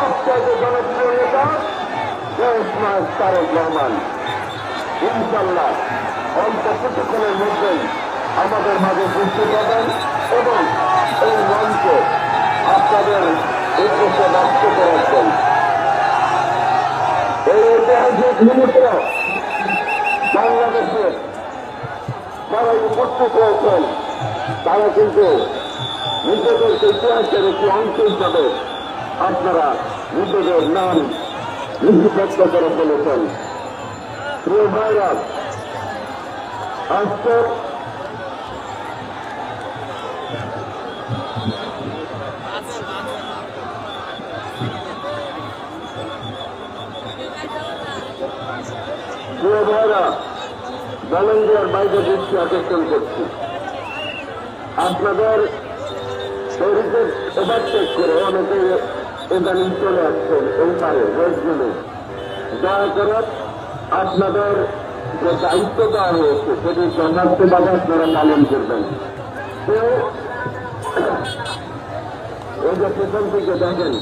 সবচাইতে জনপ্রিয় নেতা তারেক রহমান। ইনশাল্লাহ অল্প কিছুক্ষণের মধ্যেই আমাদের মাঝে উপস্থিত হবেন এবং এই মঞ্চে আপনাদের উদ্দেশ্যে বক্তব্য রাখবেন। এই ঐতিহাসিক মুহূর্তে বাংলাদেশে যারা উপস্থিত হয়েছেন তারা কিন্তু নিজেদের ইতিহাসের একটি অংশ হিসাবে আপনারা নিজেদের নাম লিপিবদ্ধ করে ফেলেছেন। প্রিয় ভাইরা, আজকে প্রিয় ভাইরা, ভলেন্টিয়ার বাইরে দৃষ্টি আকর্ষণ করছি। আপনাদের শরীরের ওভারটেক করে অনেকে ইদানিং চলে আসছেন এই পারে রোজগুলো। দয়া করে আপনাদের যে দায়িত্ব দেওয়া হয়েছে সেটি যথার্থভাবে আপনারা পালন করবেন। কেউ এই যে পেছন থেকে দেখেন